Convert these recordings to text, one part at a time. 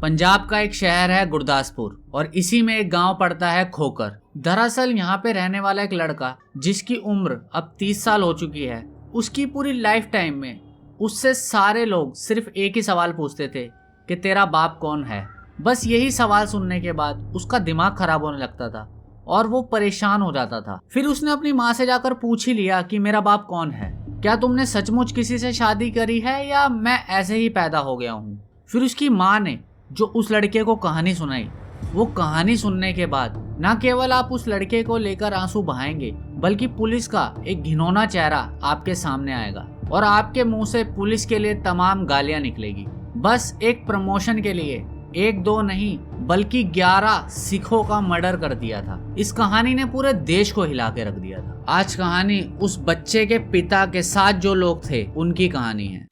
पंजाब का एक शहर है गुरदासपुर और इसी में एक गांव पड़ता है खोकर। दरअसल यहाँ पे रहने वाला एक लड़का जिसकी उम्र अब 30 साल हो चुकी है, उसकी पूरी लाइफ टाइम में उससे सारे लोग सिर्फ एक ही सवाल पूछते थे कि तेरा बाप कौन है। बस यही सवाल सुनने के बाद उसका दिमाग खराब होने लगता था और वो परेशान हो जाता था। फिर उसने अपनी माँ से जाकर पूछ ही लिया कि मेरा बाप कौन है, क्या तुमने सचमुच किसी से शादी करी है या मैं ऐसे ही पैदा हो गया हूँ। फिर उसकी माँ ने जो उस लड़के को कहानी सुनाई, वो कहानी सुनने के बाद न केवल आप उस लड़के को लेकर आंसू बहाएंगे बल्कि पुलिस का एक घिनौना चेहरा आपके सामने आएगा और आपके मुंह से पुलिस के लिए तमाम गालियां निकलेगी। बस एक प्रमोशन के लिए एक दो नहीं बल्कि 11 सिखों का मर्डर कर दिया था। इस कहानी ने पूरे देश को हिला के रख दिया था। आज कहानी उस बच्चे के पिता के साथ जो लोग थे उनकी कहानी है।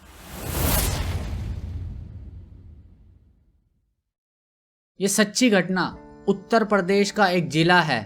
ये सच्ची घटना उत्तर प्रदेश का एक जिला है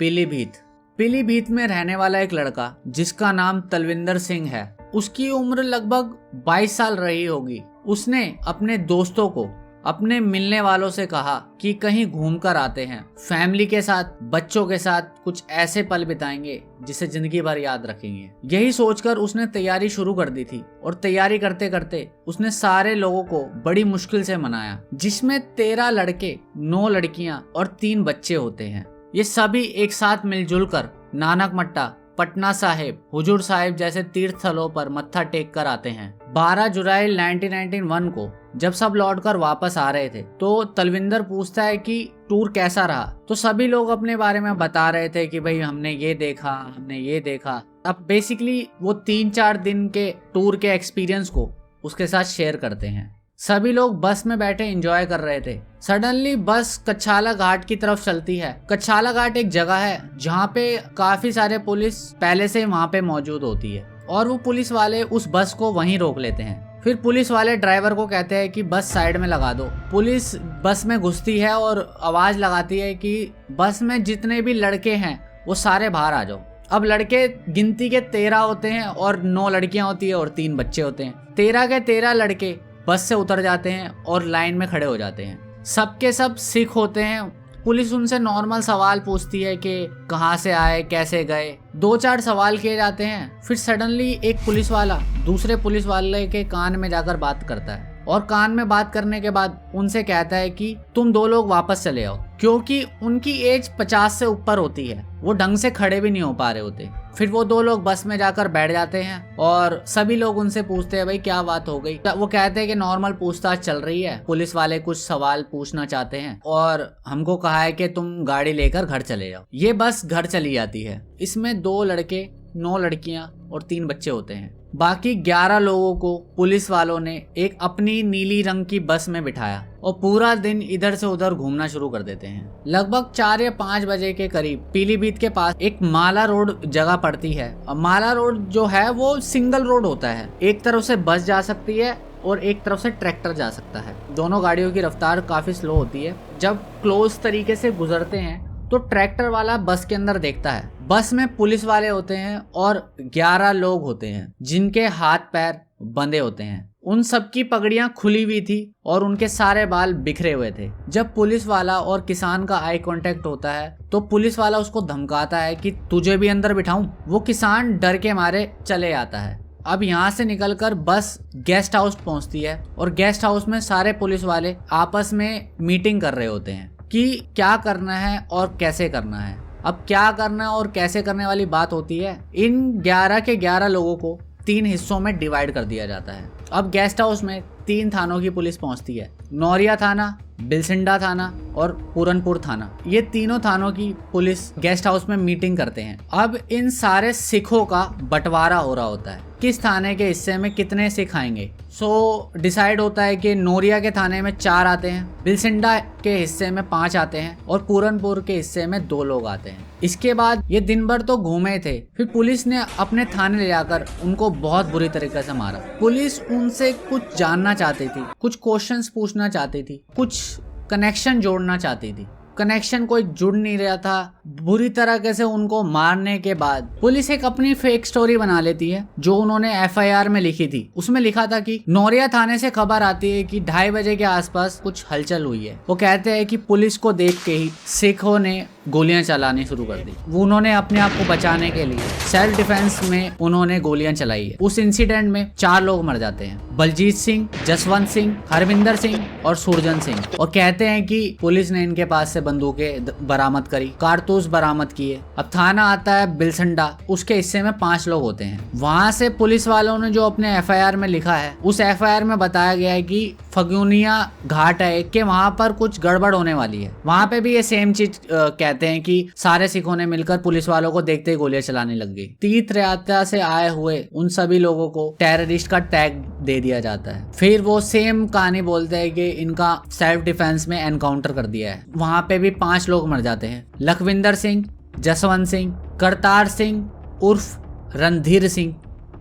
पीलीभीत। पीलीभीत में रहने वाला एक लड़का जिसका नाम तलविंदर सिंह है, उसकी उम्र लगभग 22 साल रही होगी। उसने अपने दोस्तों को, अपने मिलने वालों से कहा कि कहीं घूम कर आते हैं, फैमिली के साथ, बच्चों के साथ कुछ ऐसे पल बिताएंगे जिसे जिंदगी भर याद रखेंगे। यही सोचकर उसने तैयारी शुरू कर दी थी और तैयारी करते करते उसने सारे लोगों को बड़ी मुश्किल से मनाया, जिसमें 13 लड़के, 9 लड़कियां और 3 बच्चे होते हैं। ये सभी एक साथ मिलजुल कर नानक मट्टा, पटना साहिब, हुजूर साहिब जैसे तीर्थ स्थलों पर मत्था टेक कर आते हैं। 12 जुलाई 1991 को जब सब लौटकर वापस आ रहे थे तो तलविंदर पूछता है कि टूर कैसा रहा। तो सभी लोग अपने बारे में बता रहे थे कि भाई हमने ये देखा, हमने ये देखा। अब बेसिकली वो 3-4 दिन के टूर के एक्सपीरियंस को उसके साथ शेयर करते हैं। सभी लोग बस में बैठे एंजॉय कर रहे थे। सडनली बस कच्छाला घाट की तरफ चलती है। कच्छाला घाट एक जगह है जहाँ पे काफी सारे पुलिस पहले से वहाँ पे मौजूद होती है और वो पुलिस वाले उस बस को वहीं रोक लेते हैं। फिर पुलिस वाले ड्राइवर को कहते हैं कि बस साइड में लगा दो। पुलिस बस में घुसती है और आवाज लगाती है कि बस में जितने भी लड़के हैं वो सारे बाहर आ जाओ। अब लड़के गिनती के 13 होते हैं और 9 लड़कियां होती है और 3 बच्चे होते हैं। 13 के 13 लड़के बस से उतर जाते हैं और लाइन में खड़े हो जाते हैं। सबके सब सिख होते हैं। पुलिस उनसे नॉर्मल सवाल पूछती है कि कहाँ से आए, कैसे गए। 2-4 सवाल किए जाते हैं। फिर सडनली एक पुलिस वाला दूसरे पुलिस वाले के कान में जाकर बात करता है और कान में बात करने के बाद उनसे कहता है कि तुम 2 लोग वापस चले आओ, क्योंकि उनकी एज 50 से ऊपर होती है, वो ढंग से खड़े भी नहीं हो पा रहे होते। फिर वो 2 लोग बस में जाकर बैठ जाते हैं और सभी लोग उनसे पूछते हैं भाई क्या बात हो गई। वो कहते हैं कि नॉर्मल पूछताछ चल रही है, पुलिस वाले कुछ सवाल पूछना चाहते हैं और हमको कहा है कि तुम गाड़ी लेकर घर चले जाओ। ये बस घर चली जाती है। इसमें 2 लड़के, 9 लड़कियां और 3 बच्चे होते हैं। बाकी 11 लोगों को पुलिस वालों ने एक अपनी नीली रंग की बस में बिठाया और पूरा दिन इधर से उधर घूमना शुरू कर देते हैं। लगभग 4 या 5 बजे के करीब पीलीभीत के पास एक माला रोड जगह पड़ती है और माला रोड जो है वो सिंगल रोड होता है। एक तरफ से बस जा सकती है और एक तरफ से ट्रैक्टर जा सकता है। दोनों गाड़ियों की रफ्तार काफी स्लो होती है। जब क्लोज तरीके से गुजरते हैं तो ट्रैक्टर वाला बस के अंदर देखता है बस में पुलिस वाले होते हैं और 11 लोग होते हैं जिनके हाथ पैर बंधे होते हैं। उन सबकी पगड़ियां खुली हुई थी और उनके सारे बाल बिखरे हुए थे। जब पुलिस वाला और किसान का आई कांटेक्ट होता है तो पुलिस वाला उसको धमकाता है कि तुझे भी अंदर बिठाऊं। वो किसान डर के मारे चले आता है। अब यहाँ से निकलकर बस गेस्ट हाउस पहुंचती है और गेस्ट हाउस में सारे पुलिस वाले आपस में मीटिंग कर रहे होते हैं कि क्या करना है और कैसे करना है। अब क्या करना है और कैसे करने वाली बात होती है। इन 11 के 11 लोगों को 3 हिस्सों में डिवाइड कर दिया जाता है। अब गेस्ट हाउस में 3 थानों की पुलिस पहुंचती है, नौरिया थाना, बिलसिंडा थाना और पूरनपुर थाना। ये तीनों थानों की पुलिस गेस्ट हाउस में मीटिंग करते हैं। अब इन सारे सिखों का बंटवारा हो रहा होता है, किस थाने के हिस्से में कितने सिख आएंगे। सो डिसाइड होता है कि नौरिया के थाने में 4 आते हैं, बिलसिंडा के हिस्से में 5 आते हैं और पूरनपुर के हिस्से में 2 लोग आते हैं। इसके बाद ये दिन भर तो घूमे थे। फिर पुलिस ने अपने थाने ले जाकर उनको बहुत बुरी तरीके से मारा। पुलिस उनसे कुछ जानना चाहती थी, कुछ क्वेश्चंस पूछना चाहती थी, कुछ कनेक्शन जोड़ना चाहती थी। कनेक्शन कोई जुड़ नहीं रहा था। बुरी तरीके से उनको मारने के बाद पुलिस एक अपनी फेक स्टोरी बना लेती है जो उन्होंने एफआईआर में लिखी थी। उसमें लिखा था कि नौरिया थाने से खबर आती है कि 2:30 बजे के आसपास कुछ हलचल हुई है। वो कहते हैं कि पुलिस को देख के ही सिखों ने गोलियां चलानी शुरू कर दी। उन्होंने अपने आप को बचाने के लिए सेल्फ डिफेंस में उन्होंने गोलियां चलाई है। उस इंसिडेंट में 4 लोग मर जाते हैं, बलजीत सिंह, जसवंत सिंह, हरविंदर सिंह और सुरजन सिंह। और कहते हैं कि पुलिस ने इनके पास से बंदूकें बरामद करी, कारतूस बरामद किए। अब थाना आता है बिलसंडा, उसके हिस्से में 5 लोग होते हैं। वहां से पुलिस वालों ने जो अपने एफआईआर में लिखा है, उस एफआईआर में बताया गया है कि फग्यूनिया घाट है कि वहां पर कुछ गड़बड़ होने वाली है। वहां पे भी ये सेम चीज कहते हैं कि सारे सिखों ने मिलकर पुलिस वालों को देखते ही गोलियां चलाने लग गई। तीर्थ यात्रा से आए हुए उन सभी लोगों को टेररिस्ट का टैग दे दिया जाता है। फिर वो सेम कहानी बोलते हैं कि इनका सेल्फ डिफेंस में एनकाउंटर कर दिया है। वहां पे भी 5 लोग मर जाते हैं, लखविंदर सिंह, जसवंत सिंह, करतार सिंह उर्फ रणधीर सिंह,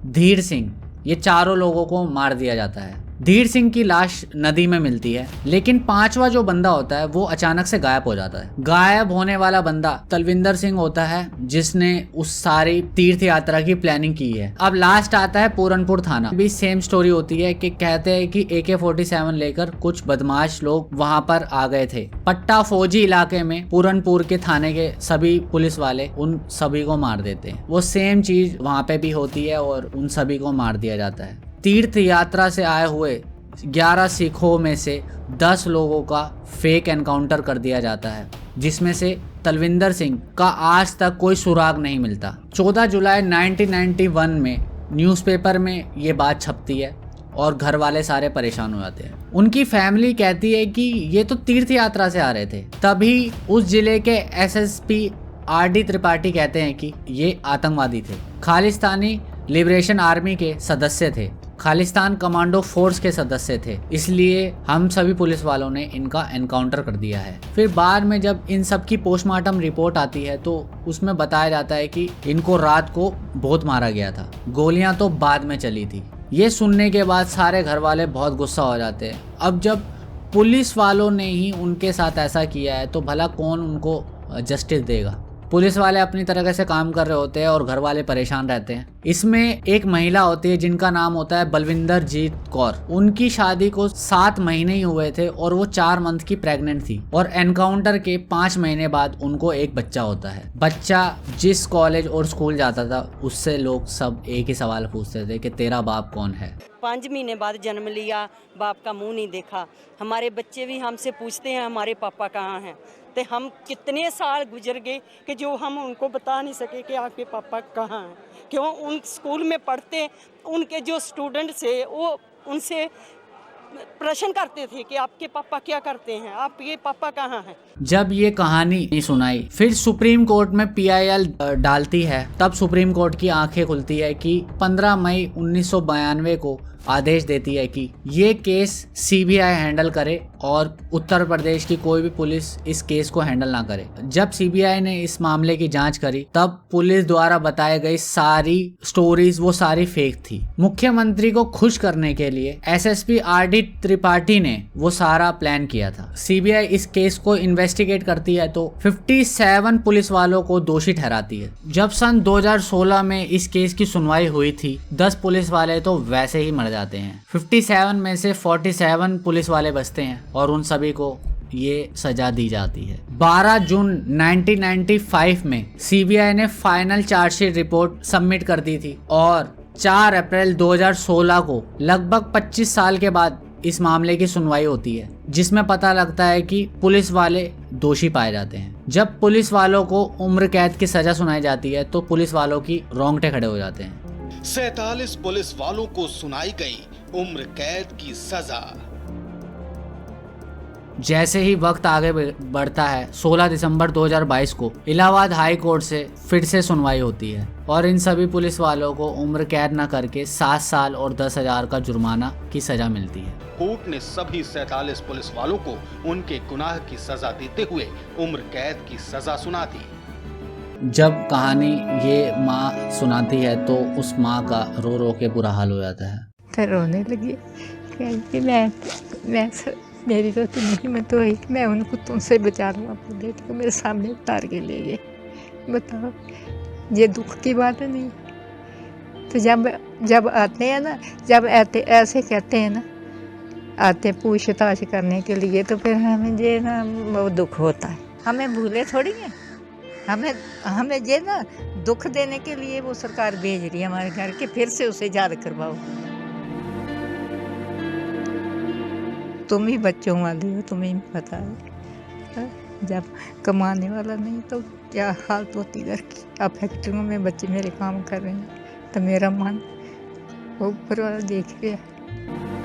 धीर सिंह, ये चारों लोगों को मार दिया जाता है। धीर सिंह की लाश नदी में मिलती है, लेकिन 5वां जो बंदा होता है वो अचानक से गायब हो जाता है। गायब होने वाला बंदा तलविंदर सिंह होता है, जिसने उस सारी तीर्थ यात्रा की प्लानिंग की है। अब लास्ट आता है पूरनपुर थाना। भी सेम स्टोरी होती है कि कहते हैं कि AK-47 लेकर कुछ बदमाश लोग वहां पर आ गए थे। पट्टा फौजी इलाके में पूरनपुर के थाने के सभी पुलिस वाले उन सभी को मार देते हैं। वो सेम चीज वहां पे भी होती है और उन सभी को मार दिया जाता है। तीर्थ यात्रा से आए हुए 11 सिखों में से 10 लोगों का फेक एनकाउंटर कर दिया जाता है, जिसमें से तलविंदर सिंह का आज तक कोई सुराग नहीं मिलता। 14 जुलाई 1991 में न्यूज़पेपर में ये बात छपती है और घर वाले सारे परेशान हो जाते हैं। उनकी फैमिली कहती है कि ये तो तीर्थ यात्रा से आ रहे थे। तभी उस जिले के SSP RD त्रिपाठी कहते हैं कि ये आतंकवादी थे, खालिस्तानी लिबरेशन आर्मी के सदस्य थे, खालिस्तान कमांडो फोर्स के सदस्य थे, इसलिए हम सभी पुलिस वालों ने इनका एनकाउंटर कर दिया है। फिर बाद में जब इन सब की पोस्टमार्टम रिपोर्ट आती है तो उसमें बताया जाता है कि इनको रात को बहुत मारा गया था, गोलियां तो बाद में चली थी। ये सुनने के बाद सारे घर वाले बहुत गुस्सा हो जाते हैं। अब जब पुलिस वालों ने ही उनके साथ ऐसा किया है तो भला कौन उनको जस्टिस देगा। पुलिस वाले अपनी तरह से काम कर रहे होते हैं और घर वाले परेशान रहते हैं। इसमें एक महिला होती है जिनका नाम होता है बलविंदर जीत कौर। उनकी शादी को 7 महीने ही हुए थे और वो 4 मंथ की प्रेग्नेंट थी और एनकाउंटर के 5 महीने बाद उनको एक बच्चा होता है। बच्चा जिस कॉलेज और स्कूल जाता था उससे लोग सब एक ही सवाल पूछते थे कि तेरा बाप कौन है। 5 महीने बाद जन्म लिया, बाप का मुंह नहीं देखा। हमारे बच्चे भी हमसे पूछते हैं हमारे पापा कहाँ हैं। तो हम कितने साल गुजर गए कि जो हम उनको बता नहीं सके कि आपके पापा कहाँ हैं। क्यों? उन स्कूल में पढ़ते उनके जो स्टूडेंट्स है वो उनसे प्रश्न करते थे कि आपके पापा क्या करते हैं, आपके पापा कहाँ हैं। जब ये कहानी नहीं सुनाई फिर सुप्रीम कोर्ट में PIL डालती है, तब सुप्रीम कोर्ट की आंखें खुलती है कि 15 मई 1992 को आदेश देती है कि ये केस CBI हैंडल करे और उत्तर प्रदेश की कोई भी पुलिस इस केस को हैंडल ना करे। जब CBI ने इस मामले की जांच करी तब पुलिस द्वारा बताई गई सारी स्टोरीज वो सारी फेक थी। मुख्यमंत्री को खुश करने के लिए SSP RD त्रिपाठी ने वो सारा प्लान किया था। CBI इस केस को इन्वेस्टिगेट करती है तो 57 पुलिस वालों को दोषी ठहराती है। जब सन 2016 में इस केस की सुनवाई हुई थी 10 पुलिस वाले तो वैसे ही मर जाते हैं। 57 में से 47 पुलिस वाले बचते हैं और उन सभी को ये सजा दी जाती है। 12 जून 1995 में CBI ने फाइनल चार्जशीट रिपोर्ट सबमिट कर दी थी और 4 अप्रैल 2016 को लगभग 25 साल के बाद इस मामले की सुनवाई होती है, जिसमें पता लगता है कि पुलिस वाले दोषी पाए जाते हैं। जब पुलिस वालों को उम्र कैद की सजा सुनाई जाती है तो पुलिस वालों की रोंगटे खड़े हो जाते हैं। 47 पुलिस वालों को सुनाई गई उम्र कैद की सजा। जैसे ही वक्त आगे बढ़ता है 16 दिसंबर 2022 को इलाहाबाद हाई कोर्ट से फिर से सुनवाई होती है और इन सभी पुलिस वालों को उम्र कैद न करके 7 साल और 10,000 का जुर्माना की सजा मिलती है। कोर्ट ने सभी 47 पुलिस वालों को उनके गुनाह की सजा देते हुए उम्र कैद की सजा सुना दी। जब कहानी ये माँ सुनाती है तो उस माँ का रो रो के बुरा हाल हो जाता है। तो रोने लगी कि मेरी तो नहीं मैं तो यही मैं उनको तुमसे बचा लूँ अपनी बेटी को मेरे सामने उतार के ले गए। बताओ ये दुख की बात है नहीं। तो जब आते हैं ना जब आते ऐसे कहते हैं ना आते पूछताछ करने के लिए तो फिर हमें ये ना वो दुख होता है। हमें भूले थोड़ी हैं। हमें ये ना दुख देने के लिए वो सरकार भेज रही है हमारे घर के फिर से उसे याद करवाओ। तुम ही बच्चों वाली हो तुम्हें ही पता है। जब कमाने वाला नहीं तो क्या हालत होती घर की। अब फैक्ट्रियों में बच्चे मेरे काम कर रहे हैं तो मेरा मन ऊपर वाला देख रहा है।